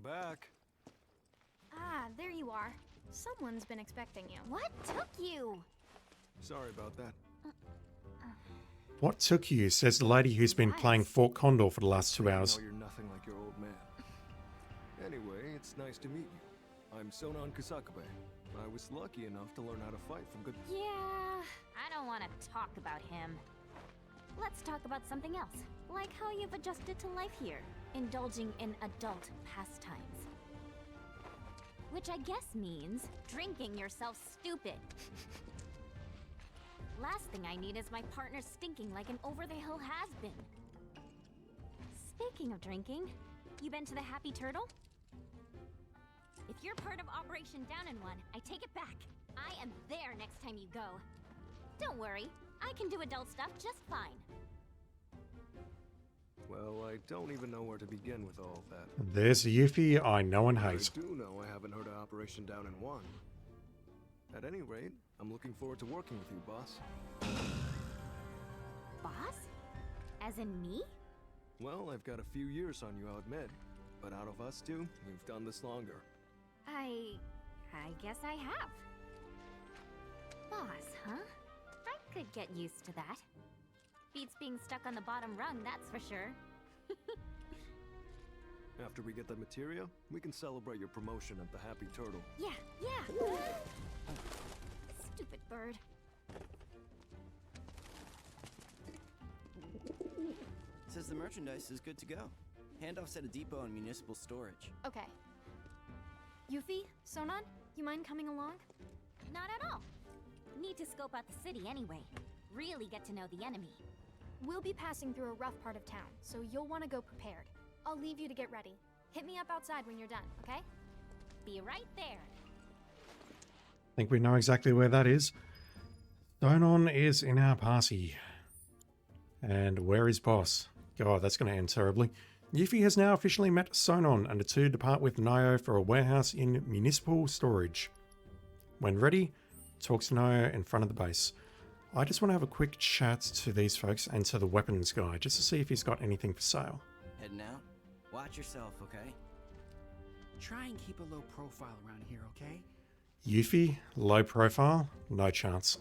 back. Ah, there you are. Someone's been expecting you. What took you? Sorry about that. What took you, says the lady who's been playing Fort Condor for the last 2 hours. No, you're nothing like your old man. Anyway, it's nice to meet you. I'm Sonan Kusakabe. I was lucky enough to learn how to fight from good... Yeah, I don't want to talk about him. Let's talk about something else. Like how you've adjusted to life here, indulging in adult pastimes. Which I guess means drinking yourself stupid. Last thing I need is my partner stinking like an over-the-hill has-been. Speaking of drinking, you been to the Happy Turtle? If you're part of Operation Down in One, I take it back. I am there next time you go. Don't worry, I can do adult stuff just fine. Well, I don't even know where to begin with all of that. There's a Yuffie I know and I hate. do know I haven't heard of Operation Down in One. At any rate, I'm looking forward to working with you, boss. Boss? As in me? Well, I've got a few years on you, I'll admit. But out of us two, we've done this longer. I guess I have. Boss, huh? I could get used to that. Beats being stuck on the bottom rung, that's for sure. After we get the materia, we can celebrate your promotion at the Happy Turtle. Yeah. Stupid bird. Says the merchandise is good to go. Handoffs at a depot and municipal storage. Okay. Yuffie, Sonan, you mind coming along? Not at all. Need to scope out the city anyway. Really get to know the enemy. We'll be passing through a rough part of town, so you'll want to go prepared. I'll leave you to get ready. Hit me up outside when you're done, okay? Be right there. I think we know exactly where that is. Sonon is in our party. And where is boss? God, that's going to end terribly. Yuffie has now officially met Sonon, and the two depart with Nio for a warehouse in municipal storage. When ready, talks to Nio in front of the base. I just want to have a quick chat to these folks and to the weapons guy, just to see if he's got anything for sale. Heading out? Watch yourself, okay? Try and keep a low profile around here, okay? Yuffie, low profile, no chance.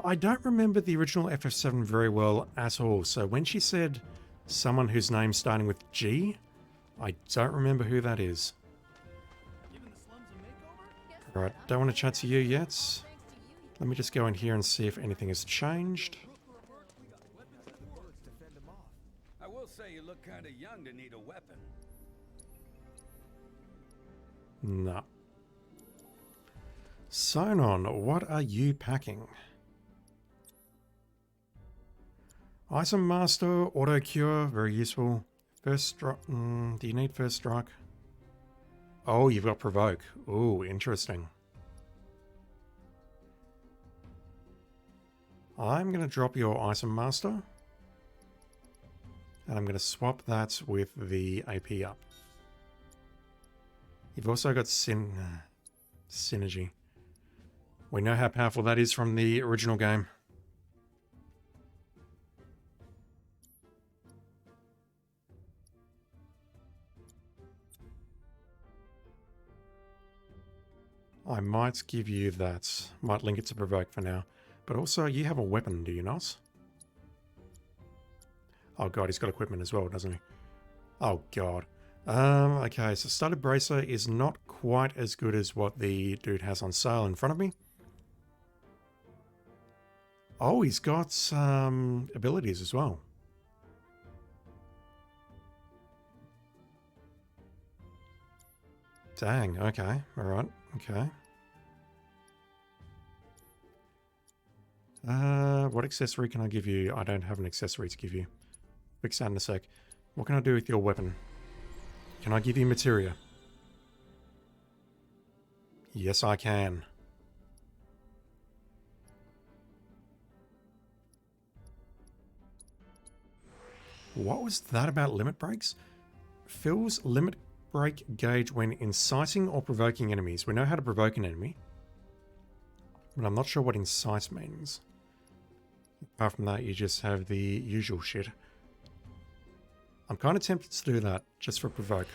I don't remember the original FF7 very well at all, so when she said someone whose name's starting with G, I don't remember who that is. Alright, don't want to chat to you yet. Let me just go in here and see if anything has changed. I will say you look kind of young to need a weapon. No. Sonon, what are you packing? Item Master, Auto Cure, very useful. First strike, do you need First Strike? Oh, you've got Provoke. Ooh, interesting. I'm going to drop your Item Master. And I'm going to swap that with the AP up. You've also got Synergy. We know how powerful that is from the original game. I might give you that. Might link it to Provoke for now. But also, you have a weapon, do you not? Oh god, he's got equipment as well, doesn't he? Oh god. Okay, so Studded Bracer is not quite as good as what the dude has on sale in front of me. Oh, he's got abilities as well. Dang, okay, alright, okay. What accessory can I give you? I don't have an accessory to give you. Fix that in a sec. What can I do with your weapon? Can I give you materia? Yes, I can. What was that about limit breaks? Fills limit break gauge when inciting or provoking enemies. We know how to provoke an enemy, but I'm not sure what incite means. Apart from that, you just have the usual shit. I'm kind of tempted to do that, just for provoke.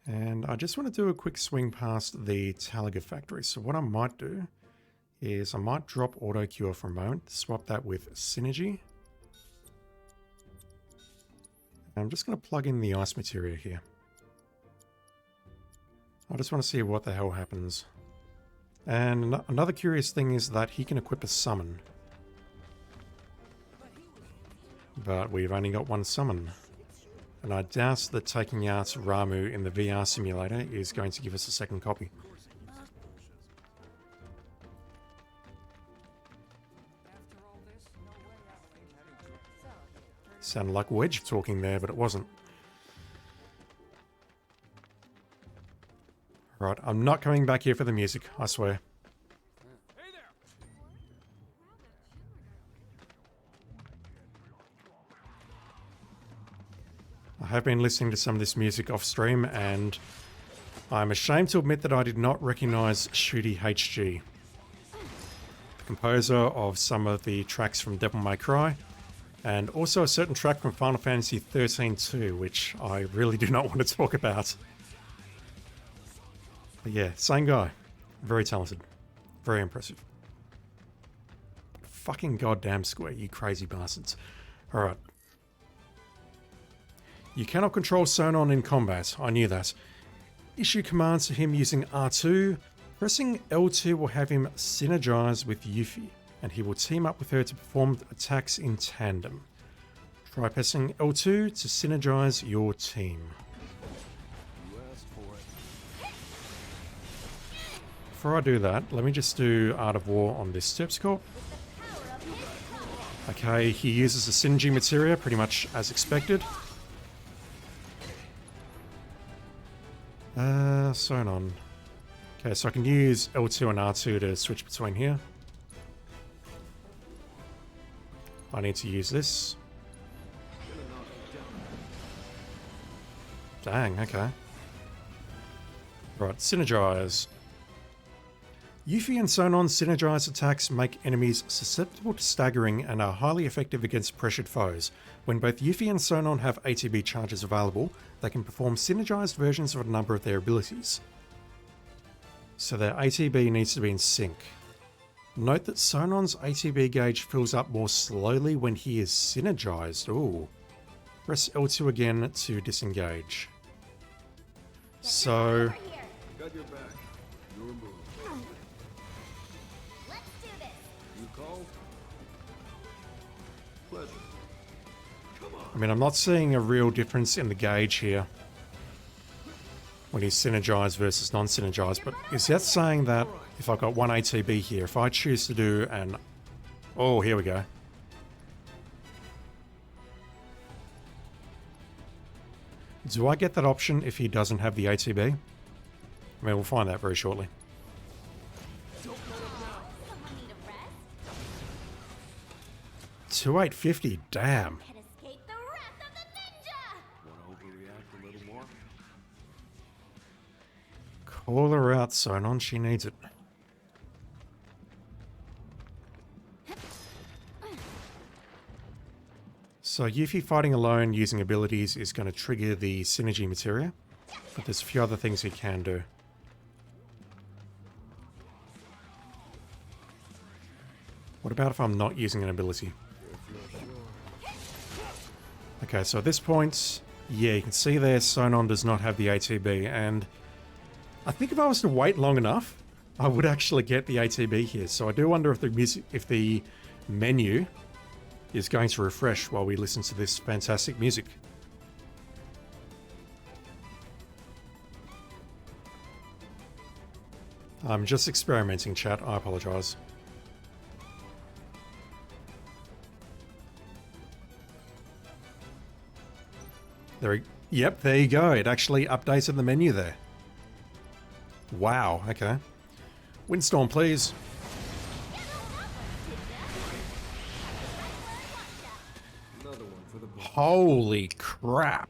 And I just want to do a quick swing past the Talaga factory. So what I might do is I might drop auto cure for a moment, swap that with synergy. And I'm just going to plug in the ice materia here. I just want to see what the hell happens. And another curious thing is that he can equip a summon. But we've only got one summon. And I doubt that taking out Ramu in the VR simulator is going to give us a second copy. Sounded like Wedge talking there, but it wasn't. Right, I'm not coming back here for the music, I swear. I have been listening to some of this music off stream, and I'm ashamed to admit that I did not recognize Shooty HG, the composer of some of the tracks from Devil May Cry, and also a certain track from Final Fantasy XIII too, which I really do not want to talk about. But yeah, same guy. Very talented. Very impressive. Fucking goddamn Square, you crazy bastards. Alright. You cannot control Sonon in combat. I knew that. Issue commands to him using R2. Pressing L2 will have him synergize with Yuffie, and he will team up with her to perform attacks in tandem. Try pressing L2 to synergize your team. Before I do that, let me just do Art of War on this Terpsichore. Okay, he uses the synergy materia pretty much as expected. Sonon. Okay, so I can use L2 and R2 to switch between here. I need to use this. Dang, okay. Right, synergize. Yuffie and Sonon's synergized attacks make enemies susceptible to staggering and are highly effective against pressured foes. When both Yuffie and Sonon have ATB charges available, they can perform synergized versions of a number of their abilities. So their ATB needs to be in sync. Note that Sonon's ATB gauge fills up more slowly when he is synergized. Ooh. Press L2 again to disengage. So... Got your back. Your move. Let's do this. You call? Pleasure. Come on. I mean, I'm not seeing a real difference in the gauge here when he's synergized versus non-synergized, but is that saying that if I've got one ATB here, if I choose to do an... Oh, here we go. Do I get that option if he doesn't have the ATB? I mean, we'll find that very shortly. Someone need a rest? 2850, damn. Can escape the wrath of the ninja! Want to overreact a little more? Call her out, Sonon, she needs it. So Yuffie fighting alone using abilities is going to trigger the synergy materia, but there's a few other things he can do. What about if I'm not using an ability? Okay, so at this point, yeah, you can see there Sonon does not have the ATB, and I think if I was to wait long enough, I would actually get the ATB here. So I do wonder if the menu is going to refresh while we listen to this fantastic music. I'm just experimenting, chat. I apologize. Yep, there you go. It actually updated the menu there. Wow, okay. Windstorm, please. Another one for the book. Holy crap.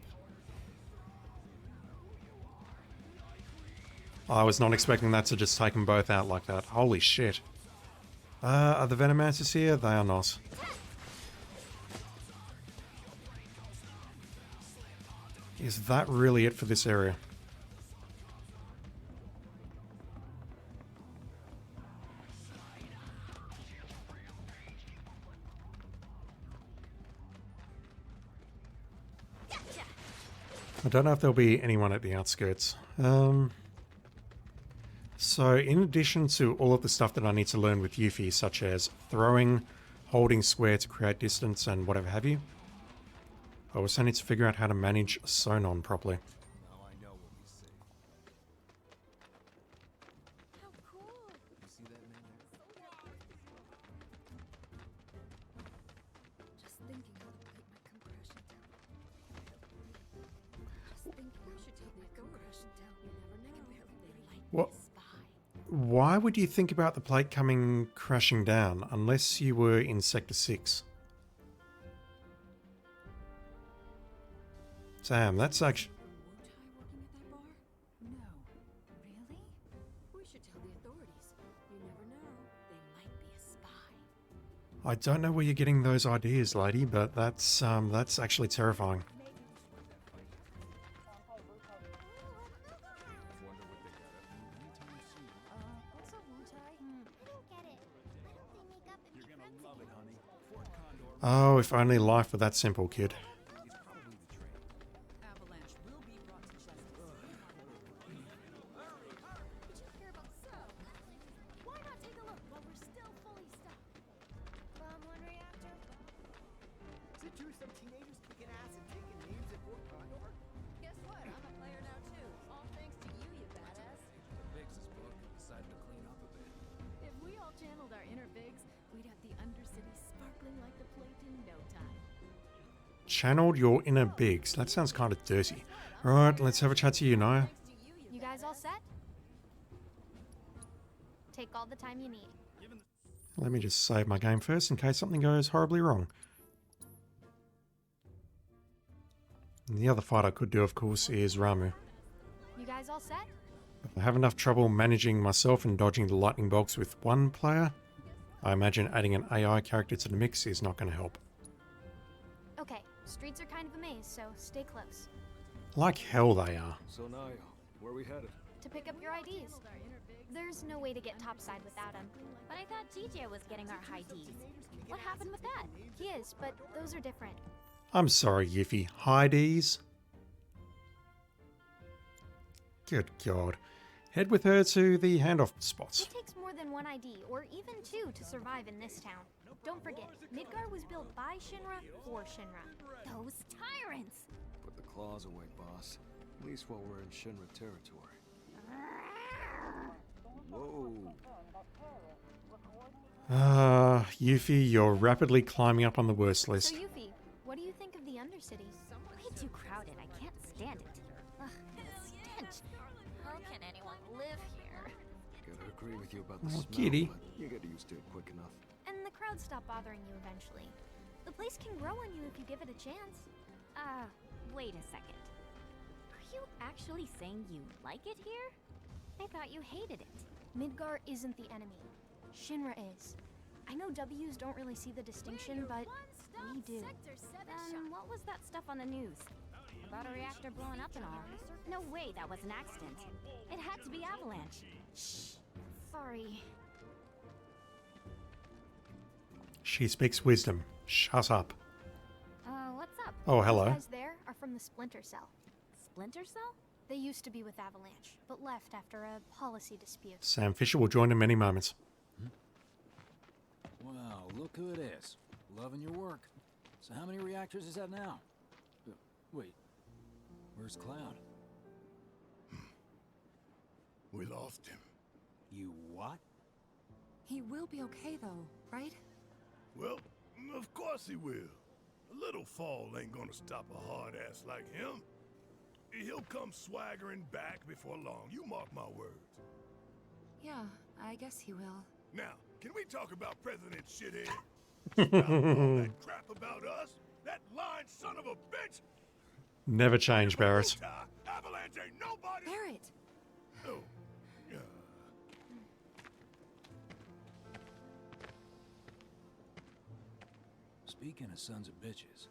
I was not expecting that to just take them both out like that. Holy shit. Are the Venomancers here? They are not. Is that really it for this area? I don't know if there'll be anyone at the outskirts. So in addition to all of the stuff that I need to learn with Yuffie, such as throwing, holding square to create distance and whatever have you, I also need to figure out how to manage Sonon properly. Now I know what we say. How cool! You see that man there? Just thinking how to put my compression down. Just thinking I should take my compression down. You never know. They might be What? a spy. Why would you think about the plate coming crashing down unless you were in Sector 6? Damn, that's actually... From Wutai working at that bar? No. Really? We should tell the authorities. You never know. They might be a spy. I don't know where you're getting those ideas, lady, but that's actually terrifying. Wonder what they got up to anytime soon. What's a Wutai? I don't get it. Why don't they make up and be friends Love it, again? honey. Oh, if only life were that simple, kid. It's probably the train. Avalanche will be brought to justice. Did you hear about Why not take a look while we're still fully stocked? Bomb one reactor? Is it true some teenagers kicking ass and taking names at Fort Condor? Guess what? I'm a player now too. All thanks to you, you badass. The Biggs' book decided to clean up a bit. If we all channeled our inner Biggs, we'd have the Undercity sparkling like the plate in no time. Channeled your inner Biggs. That sounds kind of dirty. Alright, let's have a chat to you, Naya. Thanks to you, You guys all set? Take all the time you need. Let me just save my game first in case something goes horribly wrong. And the other fight I could do, of course, is Ramu. You guys all set? If I have enough trouble managing myself and dodging the lightning bolts with one player, I imagine adding an AI character to the mix is not going to help. Okay, streets are kind of a maze, so stay close. Like hell they are. So Naya, where we headed? To pick up your IDs. There's no way to get topside without him. But I thought TJ was getting our high Ds. What happened with that? He is, but those are different. I'm sorry, Yuffie. Hi, D's. Good God. Head with her to the handoff spots. It takes more than one ID, or even two, to survive in this town. Don't forget, Midgar was built by Shinra for Shinra. Those tyrants! Put the claws away, boss. At least while we're in Shinra territory. Whoa. Yuffie, you're rapidly climbing up on the worst So list. Yuffie, what do you think of the Undercity? Way too crowded. I can't stand it. Ugh, the stench. How can anyone live here? Gotta agree with you about the Oh, smell, kitty. but you get used to it quick enough. And the crowds stop bothering you eventually. The place can grow on you if you give it a chance. Wait a second. Are you actually saying you like it here? I thought you hated it. Midgar isn't the enemy. Shinra is. I know W's don't really see the distinction, but we do. Then what was that stuff on the news? About a reactor blowing up and all. No way that was an accident. It had to be Avalanche. Shh. Sorry. She speaks wisdom. Shut up. What's up? Oh, hello. Those guys there are from the Splinter Cell. Splinter Cell? They used to be with Avalanche, but left after a policy dispute. Sam Fisher will join in many moments. Wow, look who it is. Loving your work. So how many reactors is that now? Wait, where's Cloud? We lost him. You what? He will be okay though, right? Well, of course he will. A little fall ain't gonna stop a hard ass like him. He'll come swaggering back before long, you mark my words. Yeah, I guess he will. Now, can we talk about President Shithead? Stop all that crap about us? That lying son of a bitch! Never change, Barrett. Avalanche ain't nobody! Barrett! Oh, yeah. Speaking of sons of bitches,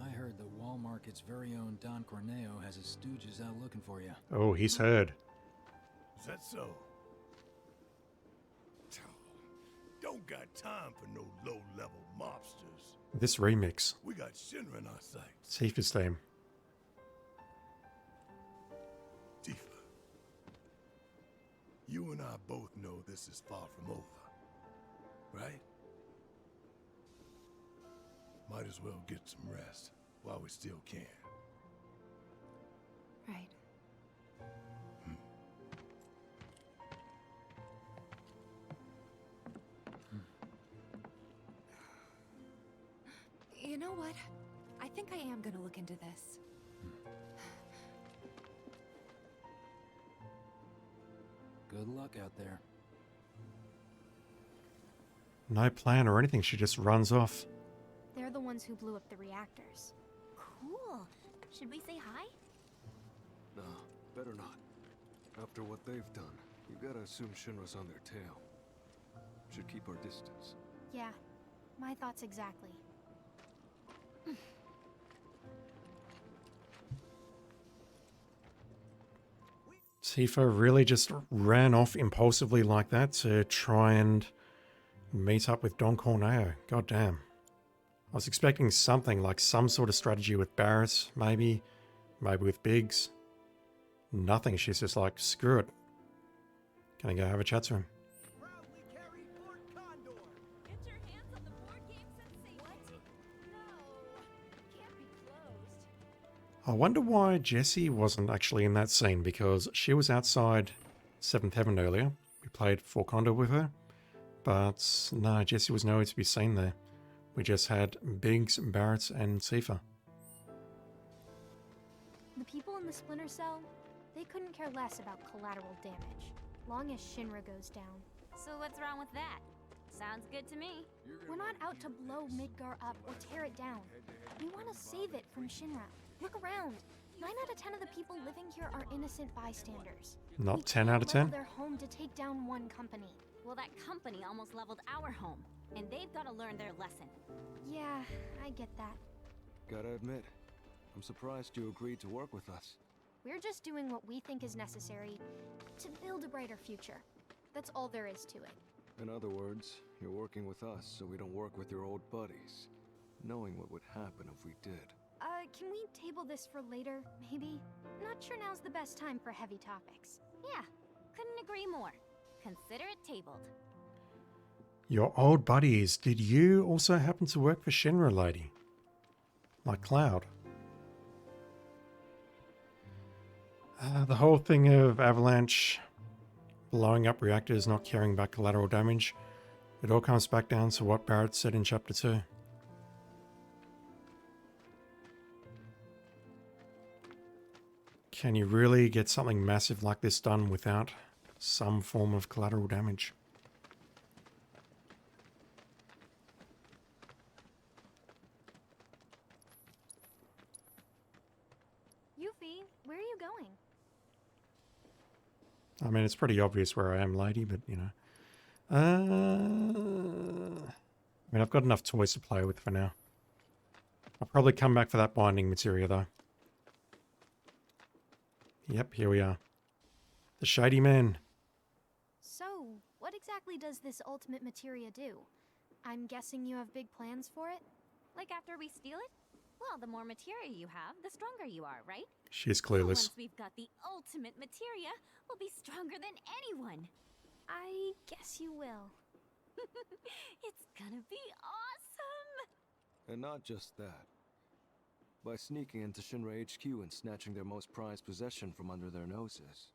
I heard that Wall Market's very own Don Corneo has his stooges out looking for you. Oh, he's heard. Is that so? Don't got time for no low-level mobsters. This remix. We got Shinra in our sights. Tifa's theme. Tifa, you and I both know this is far from over, right? Might as well get some rest while we still can. Right. You know what? I think I am gonna look into this. Good luck out there. No plan or anything. She just runs off. They're the ones who blew up the reactors. Cool. Should we say hi? No, better not. After what they've done, you gotta assume Shinra's on their tail. Should keep our distance. Yeah, my thoughts exactly. Tifa really just ran off impulsively like that to try and meet up with Don Corneo. God damn. I was expecting something like some sort of strategy with Barrett, maybe with Biggs. Nothing. She's just like, screw it. Can I go have a chat to him? Proudly carried Fort Condor. Get your hands on the board game sensation. What? No. Can't be closed. I wonder why Jessie wasn't actually in that scene, because she was outside Seventh Heaven earlier. We played Fort Condor with her. But no, Jessie was nowhere to be seen there. We just had Biggs, Barrett, and Tifa. The people in the Splinter Cell, they couldn't care less about collateral damage, long as Shinra goes down. So what's wrong with that? Sounds good to me. We're not out to blow Midgar up or tear it down. We want to save it from Shinra. Look around. 9 out of 10 of the people living here are innocent bystanders. Not We 10 can't out of 10? level their home to take down one company. Well, that company almost leveled our home, and they've got to learn their lesson. Yeah, I get that. Gotta admit, I'm surprised you agreed to work with us. We're just doing what we think is necessary to build a brighter future. That's all there is to it. In other words, you're working with us so we don't work with your old buddies, knowing what would happen if we did. Can we table this for later, maybe? Not sure now's the best time for heavy topics. Yeah, couldn't agree more. Consider it tabled. Your old buddies, did you also happen to work for Shinra, lady? Like Cloud? The whole thing of Avalanche blowing up reactors, not caring about collateral damage, it all comes back down to what Barrett said in Chapter 2. Can you really get something massive like this done without some form of collateral damage? Yuffie, where are you going? I mean, it's pretty obvious where I am, lady, but, you know. I mean, I've got enough toys to play with for now. I'll probably come back for that binding materia, though. Yep, here we are. The Shady Man. So, what exactly does this ultimate materia do? I'm guessing you have big plans for it? Like after we steal it? Well, the more materia you have, the stronger you are, right? She's So clueless. once we've got the ultimate materia, we'll be stronger than anyone. I guess you will. It's gonna be awesome! And not just that. By sneaking into Shinra HQ and snatching their most prized possession from under their noses,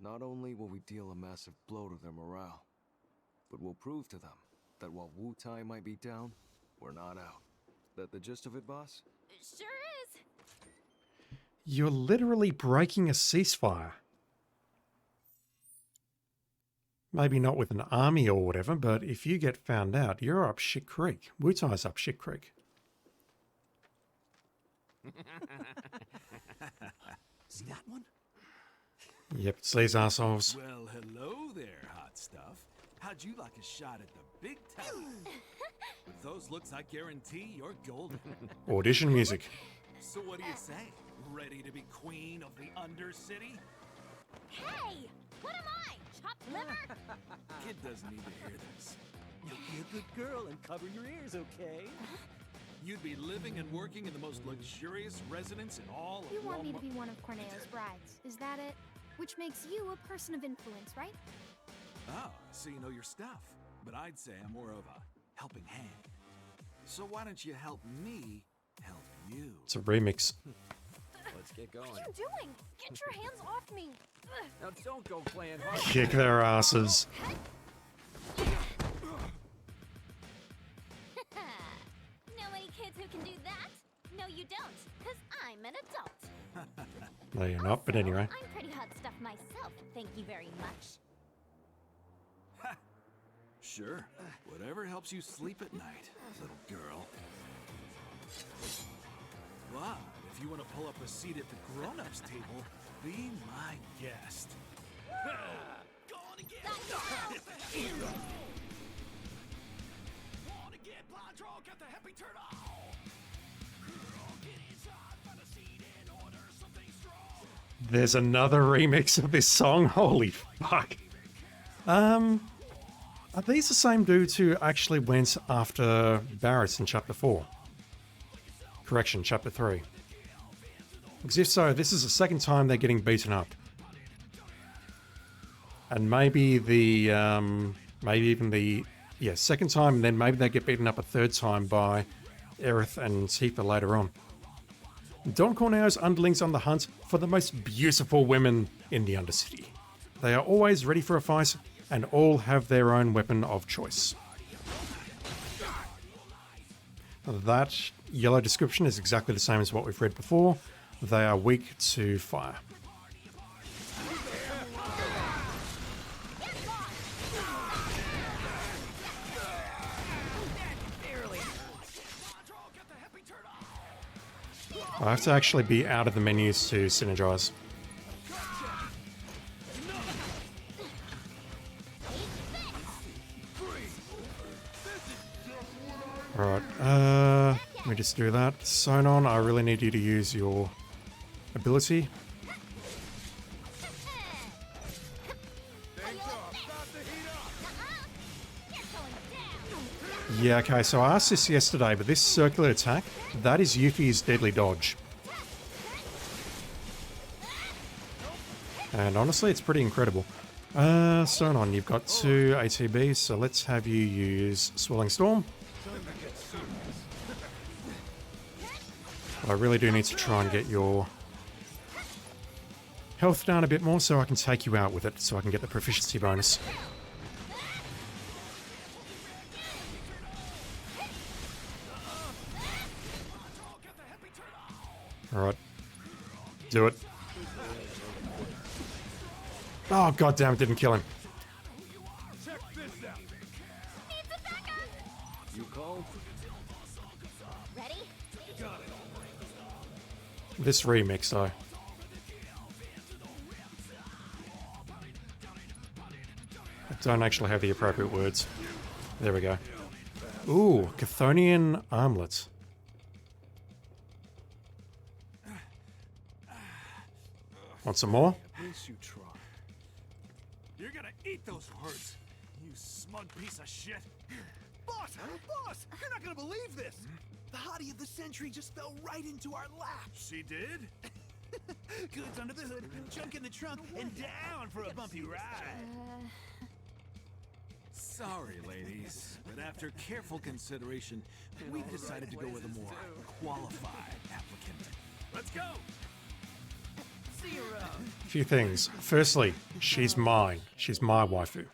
not only will we deal a massive blow to their morale, but we'll prove to them that while Wu-Tai might be down, we're not out. That the gist of it, boss? Sure is! You're literally breaking a ceasefire. Maybe not with an army or whatever, but if you get found out, you're up shit creek. Wu-Tai's up shit creek. See that one? Yep, it's these assholes. Well, hello there, hot stuff. How'd you like a shot at the big time? With those looks, I guarantee you're golden. Audition music. So what do you say? Ready to be queen of the Undercity? Hey! What am I? Chopped liver? Kid doesn't need to hear this. You'll be a good girl and cover your ears, okay? You'd be living and working in the most luxurious residence in all of You want me to Walmart. be one of Corneo's brides, is that it? Which makes you a person of influence, right? Oh, so you know your stuff. But I'd say I'm more of a helping hand. So why don't you help me help you? It's a remix. Let's get going. What are you doing? Get your hands off me! Ugh. Now don't go playing hard. Kick their asses. Know any kids who can do that? No, you don't, because I'm an adult. No, you're not, but anyway. I'm pretty hot stuff myself, thank you very much. Sure. Whatever helps you sleep at night, little girl. But if you want to pull up a seat at the grown-ups table, be my guest. Gonna get Wanna get blind drunk at the happy turtle. Girl, get inside, find a seat and order something strong. There's another remix of this song. Holy fuck. Are these the same dudes who actually went after Barrett in Chapter 4? Correction, Chapter 3. Because if so, this is the second time they're getting beaten up. And maybe the, maybe even the, yeah, second time, and then maybe they get beaten up a third time by Aerith and Tifa later on. Don Corneo's underlings on the hunt for the most beautiful women in the Undercity. They are always ready for a fight, and all have their own weapon of choice. That yellow description is exactly the same as what we've read before. They are weak to fire. I have to actually be out of the menus to synergize. Alright, let me just do that. Sonon, I really need you to use your ability. Yeah, okay, so I asked this yesterday, but this circular attack, that is Yuffie's deadly dodge. And honestly, it's pretty incredible. Sonon, you've got 2 ATBs, so let's have you use Swirling Storm. But I really do need to try and get your health down a bit more so I can take you out with it, so I can get the proficiency bonus. Alright. Do it. Oh, goddamn, it didn't kill him. Check this out. You called? Ready? This remix, though. I don't actually have the appropriate words. There we go. Ooh, Chthonian armlet. Want some more? At least you try. You're gonna eat those words, you smug piece of shit. Boss! Boss! You're not gonna believe this! The hottie of the century just fell right into our lap. She did? Goods under the hood, junk in the trunk, and down for a bumpy ride. Sorry, ladies, but after careful consideration, we decided to go with a more qualified applicant. Let's go! See you around. A few things. Firstly, she's mine. She's my waifu.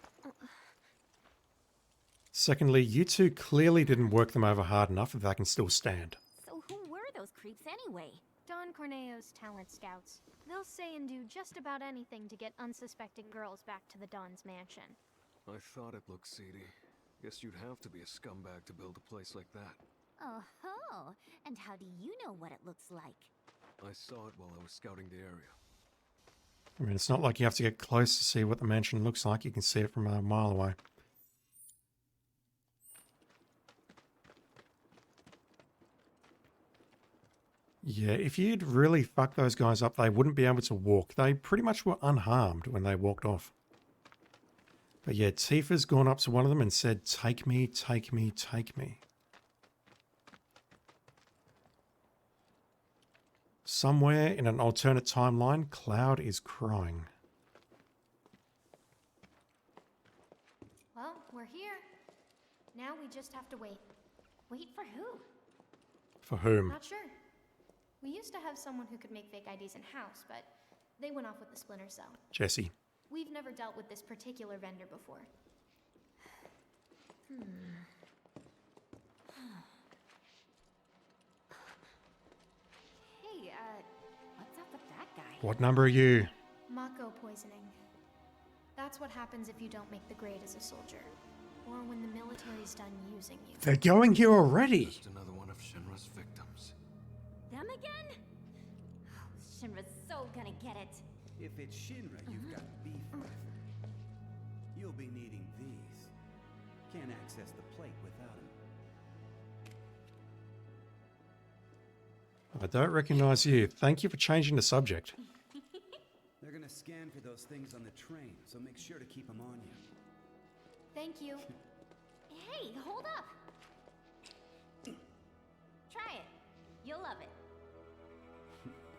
Secondly, you two clearly didn't work them over hard enough if they can still stand. So who were those creeps anyway? Don Corneo's talent scouts. They'll say and do just about anything to get unsuspecting girls back to the Don's mansion. I thought it looked seedy. Guess you'd have to be a scumbag to build a place like that. Oh-ho! And how do you know what it looks like? I saw it while I was scouting the area. I mean, it's not like you have to get close to see what the mansion looks like. You can see it from a mile away. Yeah, if you'd really fucked those guys up, they wouldn't be able to walk. They pretty much were unharmed when they walked off. But yeah, Tifa's gone up to one of them and said, "Take me, take me, take me." Somewhere in an alternate timeline, Cloud is crying. Well, we're here. Now we just have to wait. Wait for who? For whom? Not sure. We used to have someone who could make fake IDs in-house, but they went off with the Splinter Cell. Jesse. We've never dealt with this particular vendor before. Hey, what's up with that guy? What number are you? Mako poisoning. That's what happens if you don't make the grade as a soldier. Or when the military's done using you. They're going here already. Just another one of Shinra's victims. Them again? Shinra's so gonna get it. If it's Shinra you've got beef with, you'll be needing these. Can't access the plate without them. I don't recognize you. Thank you for changing the subject. They're gonna scan for those things on the train, so make sure to keep them on you. Thank you. Hey, hold up! Try it. You'll love it.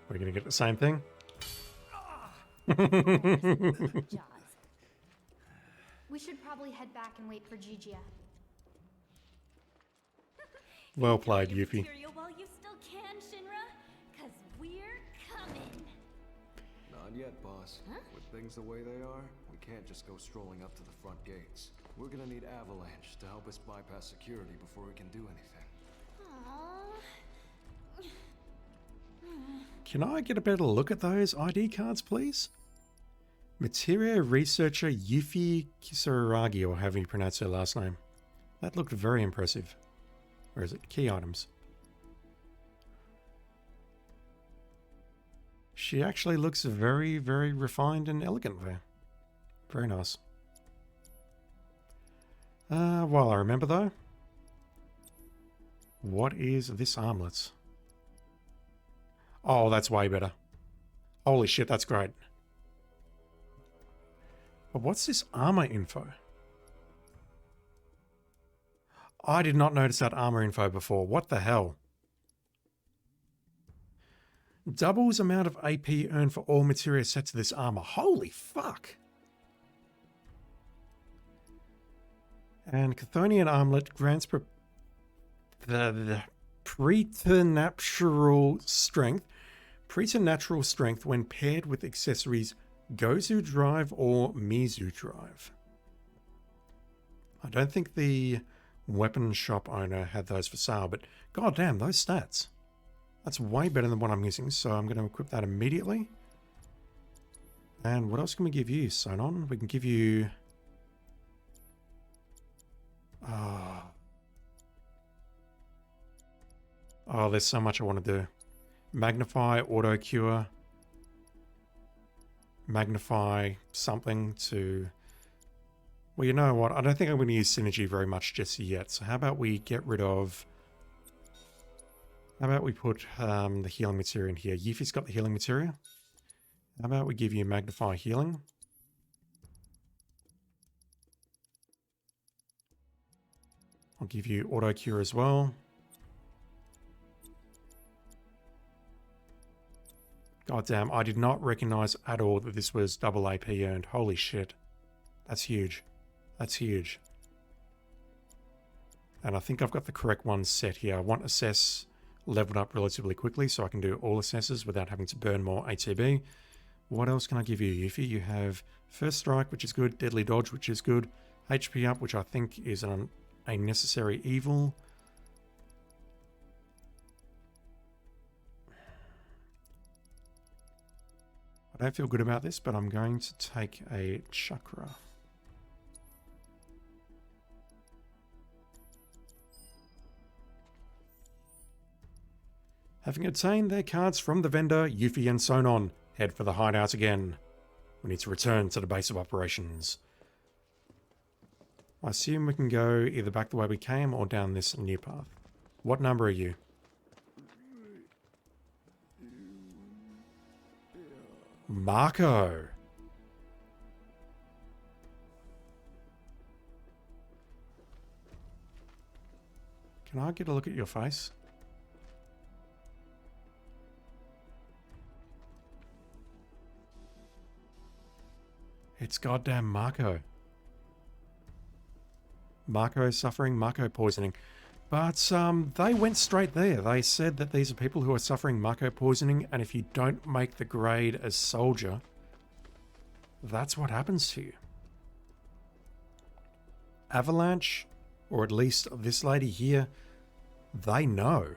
We're going to get the same thing? Jaws. We should probably head back and wait for Gigia. Well played, Enjoy your Yuffie. material while you still can, Shinra, 'cause we're coming. Not yet, boss. Huh? With things the way they are, we can't just go strolling up to the front gates. We're gonna need Avalanche to help us bypass security before we can do anything. Aww. Can I get a better look at those ID cards, please? Materia Researcher Yuffie Kisaragi, or however you pronounce her last name. That looked very impressive. Where is it? Key items. She actually looks very, very refined and elegant there. Very nice. While I remember though, what is this armlet? Oh, that's way better. Holy shit, that's great. But what's this armor info? I did not notice that armor info before. What the hell? Doubles amount of AP earned for all materia set to this armor. Holy fuck! And Chthonian armlet grants the preternatural strength. Preternatural strength when paired with accessories Gozu Drive or Mizu Drive. I don't think the weapon shop owner had those for sale, but goddamn, those stats. That's way better than what I'm using, so I'm going to equip that immediately. And what else can we give you, Sonon? We can give you... Oh, there's so much I want to do. Magnify, auto cure. Magnify something to... Well, you know what? I don't think I'm going to use synergy very much just yet. So how about we get rid of... How about we put the healing materia in here? Yuffie's got the healing materia. How about we give you magnify healing? I'll give you auto cure as well. God damn, I did not recognize at all that this was double AP earned. Holy shit. That's huge. That's huge. And I think I've got the correct ones set here. I want assess leveled up relatively quickly so I can do all assesses without having to burn more ATB. What else can I give you, Yuffie? You have first strike, which is good. Deadly dodge, which is good. HP up, which I think is a necessary evil. I don't feel good about this, but I'm going to take a chakra. Having obtained their cards from the vendor, Yuffie and Sonon head for the hideout again. We need to return to the base of operations. I assume we can go either back the way we came or down this new path. What number are you? Marco. Can I get a look at your face? It's goddamn Marco. Marco suffering Marco poisoning. But they went straight there. They said that these are people who are suffering Marco poisoning, and if you don't make the grade as soldier, that's what happens to you. Avalanche, or at least this lady here, they know.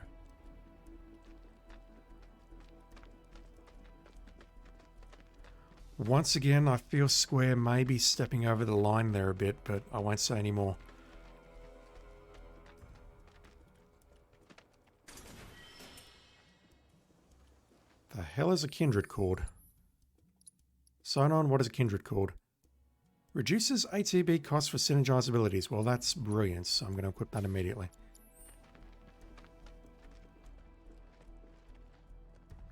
Once again, I feel Square may be stepping over the line there a bit, but I won't say any more. The hell is a kindred cord? Sign-on, what is a kindred cord? Reduces ATB cost for synergized abilities. Well, that's brilliant, so I'm going to equip that immediately.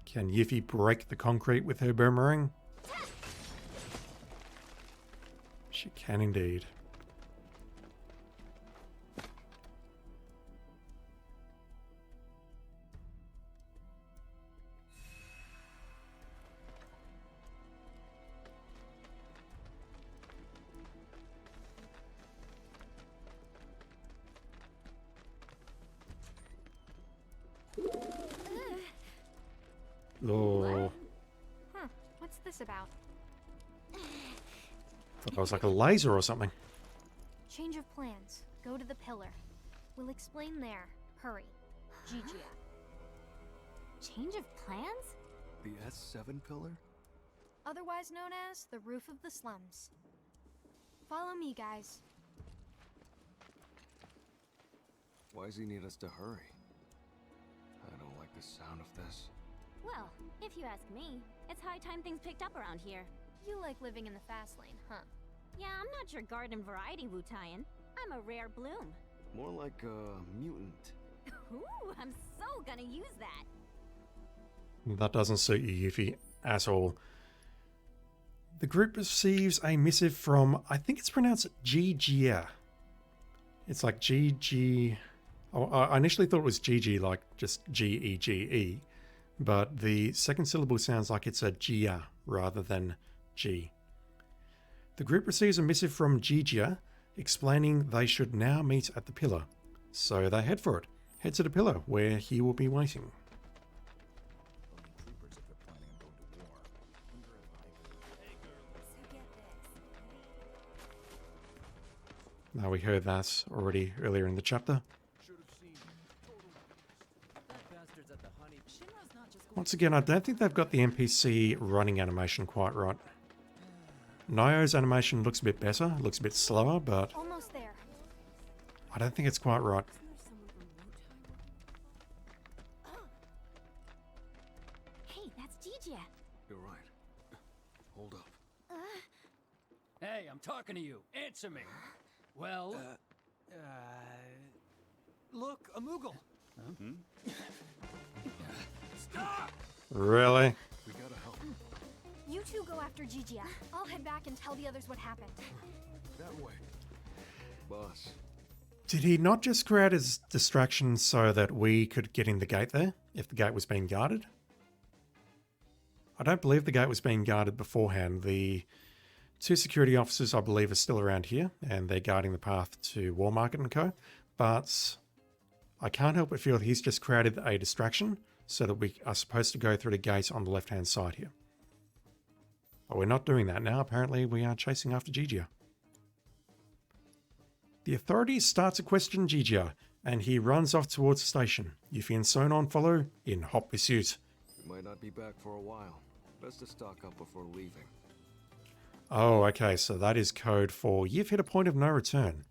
Can Yiffy break the concrete with her boomerang? She can indeed. Oh. Huh. What's this about? Thought that was like a laser or something. Change of plans. Go to the pillar. We'll explain there. Hurry. Gigia. Change of plans? The S7 pillar? Otherwise known as the roof of the slums. Follow me, guys. Why does he need us to hurry? I don't like the sound of this. Well, if you ask me, it's high time things picked up around here. You like living in the fast lane, huh? Yeah, I'm not your garden variety Wu-Taian. I'm a rare bloom. More like a mutant. Ooh, I'm so gonna use that. That doesn't suit you, Yuffie, at all. The group receives a missive from, I think it's pronounced Gigia. It's like GG. Oh, I initially thought it was GG, like just G-E-G-E. But the second syllable sounds like it's a Gia rather than G. The group receives a missive from Gigia explaining they should now meet at the pillar. So they head for it. Head to the pillar where he will be waiting. Now we heard that already earlier in the chapter. Once again, I don't think they've got the NPC running animation quite right. Nio's animation looks a bit better, looks a bit slower, but Almost there. I don't think it's quite right. Hey, that's Gigia. You're right. Hold up. Hey, I'm talking to you. Answer me. Well, look, a Moogle. Huh? Stop! Really? We gotta help. You two go after Gigia. I'll head back and tell the others what happened. That way. Boss. Did he not just create his distraction so that we could get in the gate there, if the gate was being guarded? I don't believe the gate was being guarded beforehand. The two security officers, I believe, are still around here, and they're guarding the path to War Market and Co. But I can't help but feel he's just created a distraction so that we are supposed to go through the gate on the left-hand side here. But we're not doing that now. Apparently, we are chasing after Gigia. The authorities start to question Gigia, and he runs off towards the station. Yuffie and Sonon follow in hot pursuit. We might not be back for a while. Best to stock up before leaving. Oh, okay, so that is code for you've hit a point of no return.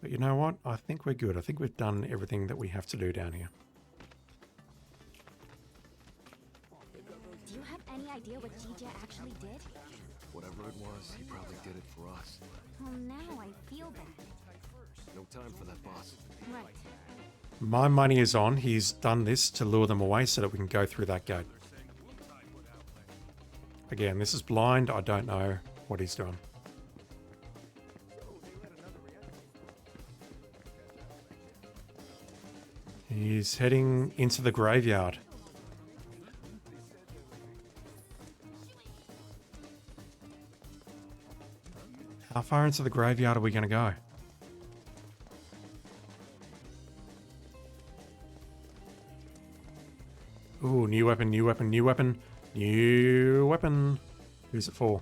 But you know what? I think we're good. I think we've done everything that we have to do down here. Do you have any idea what Gigia actually did? Whatever it was, he probably did it for us. Well, now I feel bad. No time for that, boss. Right. My money is on. He's done this to lure them away so that we can go through that gate. Again, this is blind. I don't know what he's doing. He's heading into the graveyard. How far into the graveyard are we going to go? Ooh, new weapon, new weapon, new weapon, new weapon. Who's it for?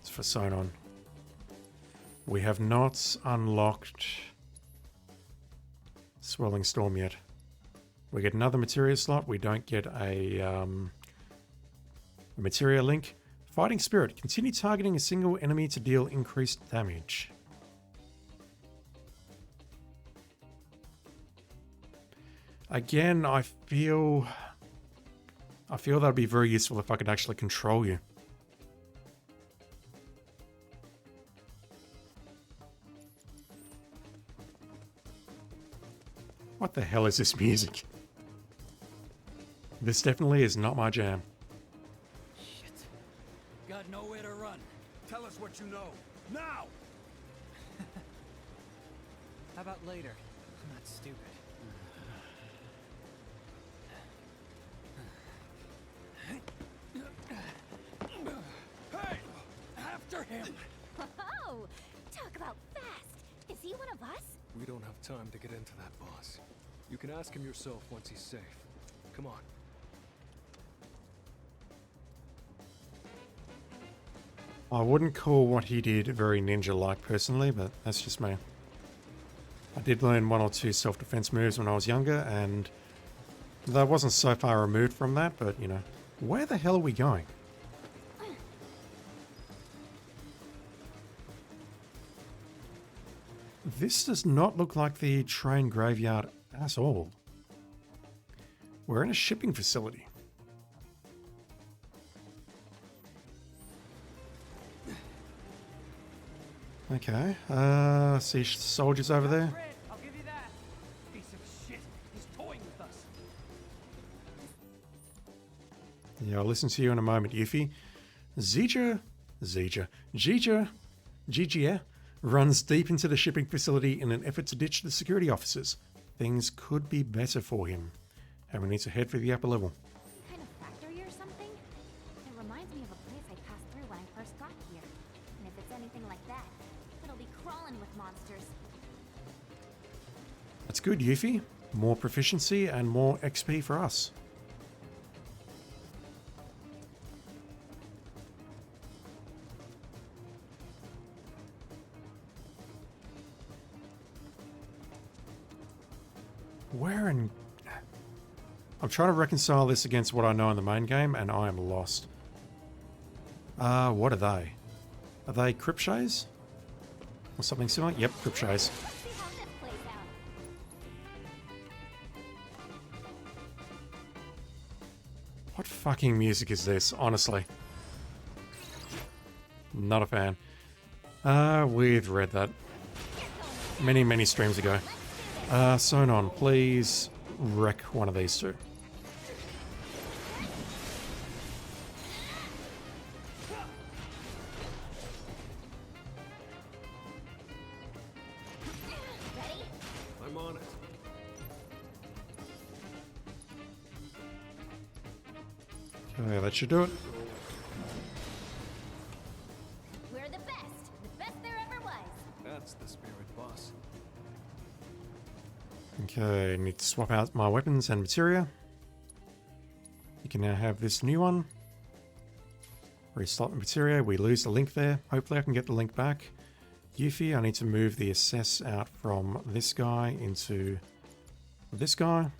It's for Sonon. We have not unlocked Swelling Storm yet. We get another materia slot. We don't get a materia link. Fighting Spirit. Continue targeting a single enemy to deal increased damage. Again, I feel that'd be very useful if I could actually control you. What the hell is this music? This definitely is not my jam. Shit. Got nowhere to run. Tell us what you know. Now! How about later? I'm not stupid. Hey! After him! Oh, talk about fast. Is he one of us? We don't have time to get into that, boss. You can ask him yourself once he's safe. Come on. I wouldn't call what he did very ninja-like personally, but that's just me. I did learn one or two self-defense moves when I was younger, and I wasn't so far removed from that, but, you know. Where the hell are we going? This does not look like the train graveyard at all. We're in a shipping facility. Okay, see soldiers over there. I'll give you that. Piece of shit. He's toying with us. Yeah, I'll listen to you in a moment, Yuffie. Jija runs deep into the shipping facility in an effort to ditch the security officers. Things could be better for him, and we need to head for the upper level. Kind of factory or something? It reminds me of a place I passed through when I first got here. And if it's anything like that, it'll be crawling with monsters. That's good, Yuffie. More proficiency and more XP for us. Where in... I'm trying to reconcile this against what I know in the main game, and I am lost. What are they? Are they Cripshays? Or something similar? Yep, Cripshays. What fucking music is this, honestly? Not a fan. We've read that many, many streams ago. Sonon, please wreck one of these two. I'm on it. Okay, that should do it. We're the best there ever was. That's the spirit, boss. Okay, need to swap out my weapons and materia. You can now have this new one. Reslot the materia. We lose the link there. Hopefully I can get the link back. Yuffie, I need to move the assess out from this guy into this guy.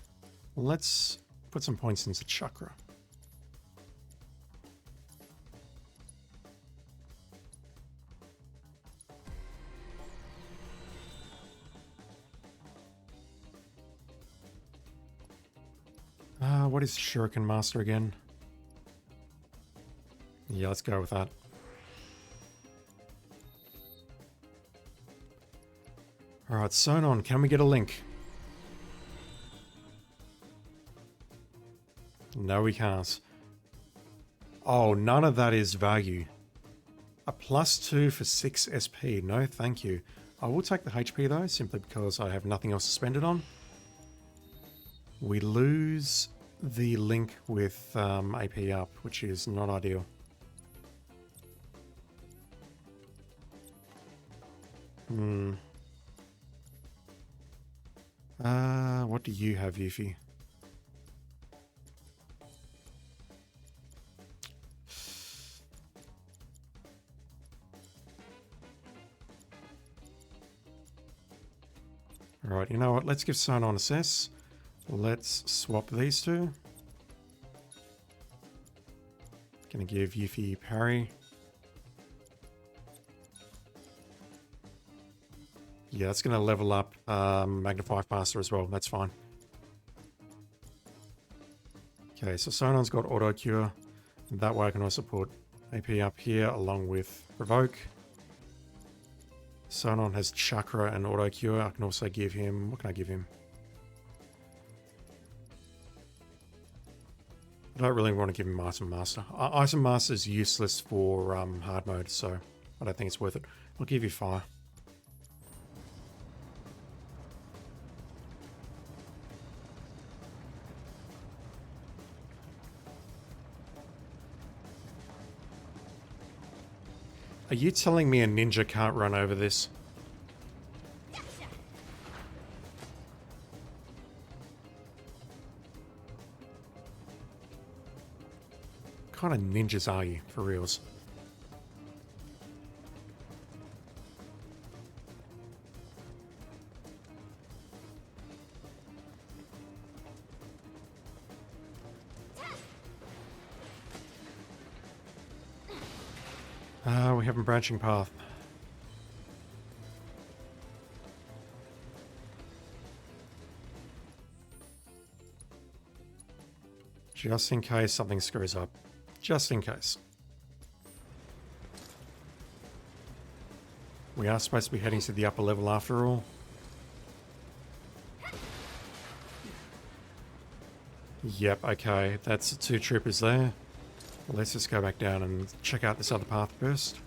Let's put some points into chakra. What is Shuriken Master again? Yeah, let's go with that. Alright, Sonon, can we get a link? No, we can't. Oh, none of that is value. A +2 for 6 SP. No, thank you. I will take the HP though, simply because I have nothing else to spend it on. We lose the link with AP up, which is not ideal. What do you have, Yuffie? Alright, you know what? Let's give Sign-On Assess. Let's swap these two. Gonna give Yuffie parry. Yeah, that's gonna level up Magnify faster as well. That's fine. Okay, so Sign-On's got Auto Cure. That way I can also put AP up here along with Provoke. Sign-On has Chakra and Auto Cure. I can also give him... What can I give him? I don't really want to give him Item Master. Item Master is useless for hard mode, so I don't think it's worth it. I'll give you Fire. Are you telling me a ninja can't run over this? What kind of ninjas are you, for reals? We have a branching path. Just in case something screws up. Just in case. We are supposed to be heading to the upper level after all. Yep, okay. That's the 2 troopers there. Well, let's just go back down and check out this other path first.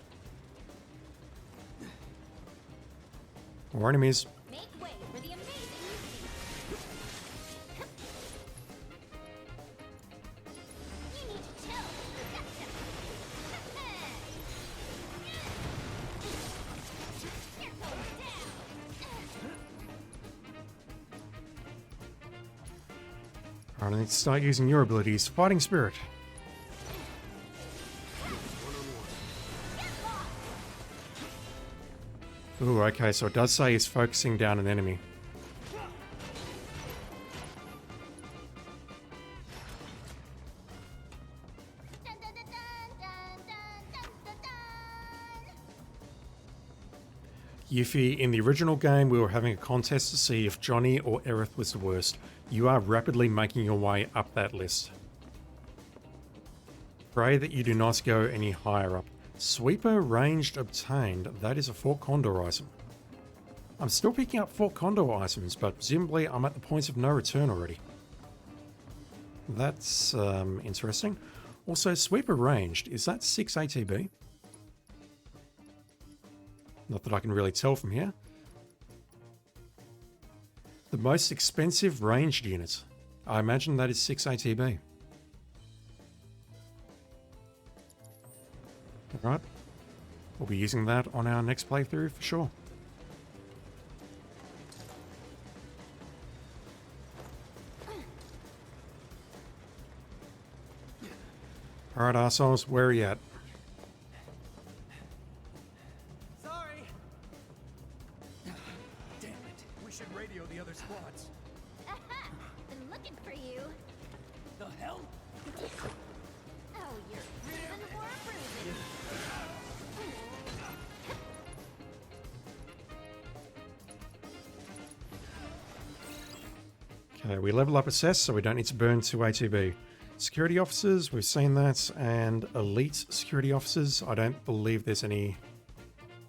More enemies. Make way for the amazing You need to chill. Gotcha. You're going down. Alright, I need to start using your abilities. Fighting Spirit. Ooh, okay, so it does say he's focusing down an enemy. Dun, dun, dun, dun, dun, dun, dun, dun. Yuffie, in the original game, we were having a contest to see if Johnny or Aerith was the worst. You are rapidly making your way up that list. Pray that you do not go any higher up. Sweeper ranged obtained. That is a Fort Condor item. I'm still picking up Fort Condor items, but presumably I'm at the point of no return already. That's interesting. Also, Sweeper ranged. Is that 6 ATB? Not that I can really tell from here. The most expensive ranged unit. I imagine that is 6 ATB. Alright. We'll be using that on our next playthrough for sure. Alright, arseholes, where are you at? Sorry. Damn it. We should radio the other squads. Aha! Been looking for you. The hell? Oh, you're bruising for a bruising. Okay, we level up Assess, so we don't need to burn 2 ATB. Security officers, we've seen that, and elite security officers, I don't believe there's any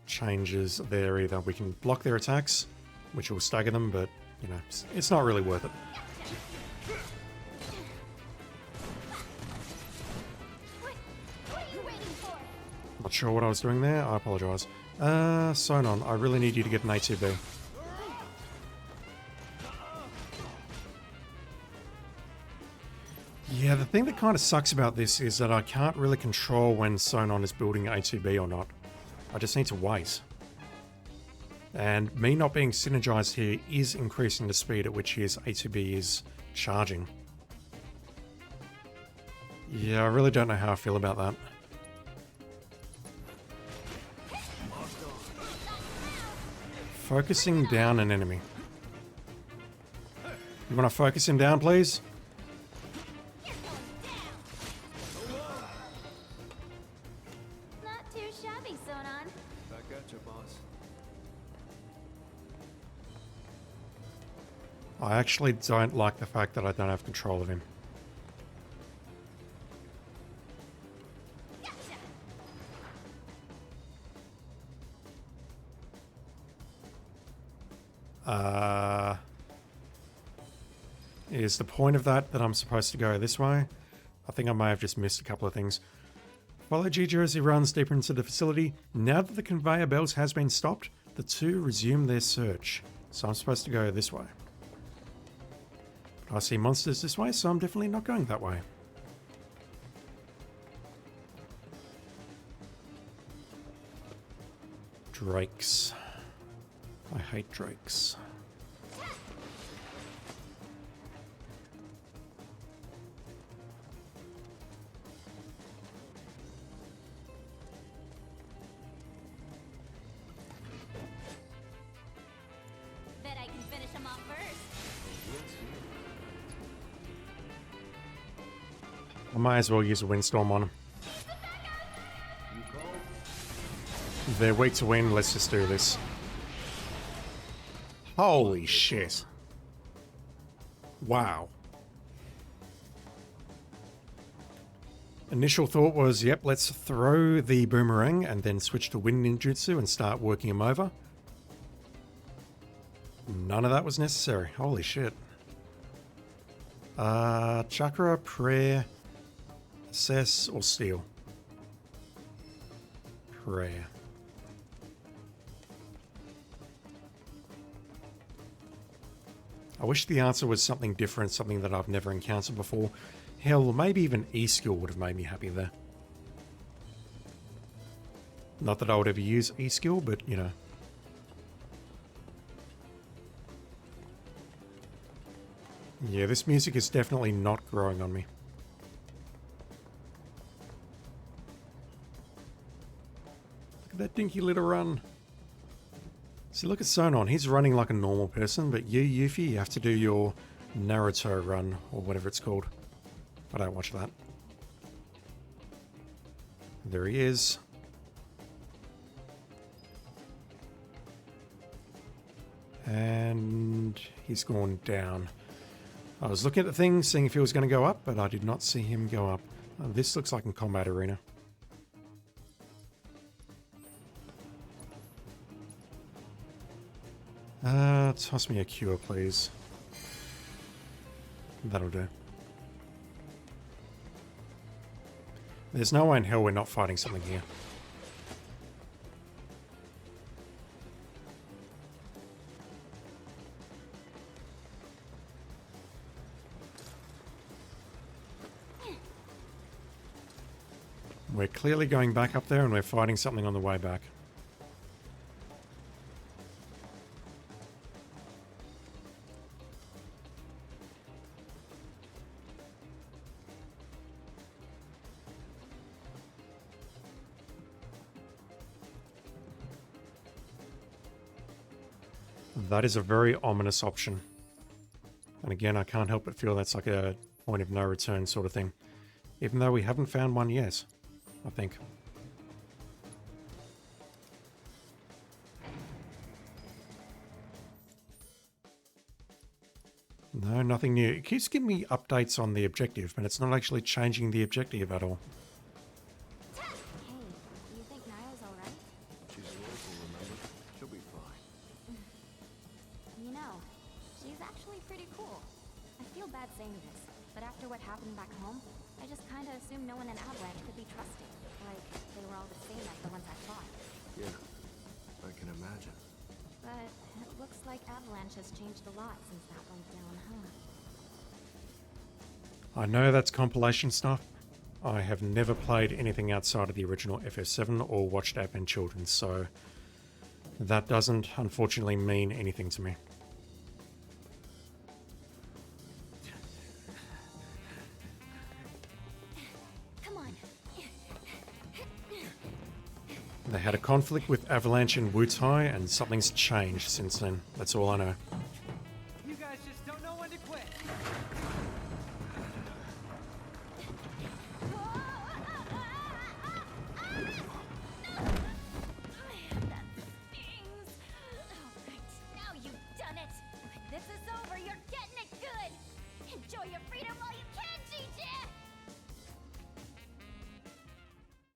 changes there either. We can block their attacks, which will stagger them, but, you know, it's not really worth it. Not sure what I was doing there. I apologize. Sonon, I really need you to get an A2B. Yeah, the thing that kind of sucks about this is that I can't really control when Sonon is building A2B or not. I just need to wait. And me not being synergized here is increasing the speed at which his A2B is charging. Yeah, I really don't know how I feel about that. Focusing down an enemy. You want to focus him down, please? Not too shabby, Sonon. Back at you, boss. I actually don't like the fact that I don't have control of him. Is the point of that I'm supposed to go this way? I think I may have just missed a couple of things. Follow Gigi as he runs deeper into the facility. Now that the conveyor belt has been stopped, the two resume their search. So I'm supposed to go this way. But I see monsters this way, so I'm definitely not going that way. Drakes. I hate drakes. Bet I can finish him off first. I might as well use a windstorm on them. They're weak to wind, let's just do this. Holy shit. Wow. Initial thought was, yep, let's throw the boomerang and then switch to wind ninjutsu and start working him over. None of that was necessary. Holy shit. Chakra, prayer, assess, or steal? Prayer. I wish the answer was something different, something that I've never encountered before. Hell, maybe even E-skill would have made me happy there. Not that I would ever use E-skill, but you know. Yeah, this music is definitely not growing on me. Look at that dinky little run. See, look at Sonon. He's running like a normal person, but you, Yuffie, you have to do your Naruto run, or whatever it's called. I don't watch that. There he is. And he's gone down. I was looking at the thing, seeing if he was going to go up, but I did not see him go up. This looks like a combat arena. Toss me a cure, please. That'll do. There's no way in hell we're not fighting something here. We're clearly going back up there and we're fighting something on the way back. That is a very ominous option. And again, I can't help but feel that's like a point of no return sort of thing. Even though we haven't found one yet, I think. No, nothing new. It keeps giving me updates on the objective, but it's not actually changing the objective at all. Hey, you think Naya's alright? She's local, remember? She'll be fine. You know, she's actually pretty cool. I feel bad saying this, but after what happened back home, I I just kinda assumed no one in Avalanche could be trusted. Like, they were all the same as the ones I fought. Yeah, I can imagine. But it looks like Avalanche has changed a lot since that went down, huh? I know that's compilation stuff. I have never played anything outside of the original FF7 or watched Advent Children, so that doesn't unfortunately mean anything to me. Come on. They had a conflict with Avalanche and Wutai, and something's changed since then. That's all I know. You guys just don't know when to quit. That stings. Alright, now you've done it. When this is over, you're getting it good. Enjoy your freedom while you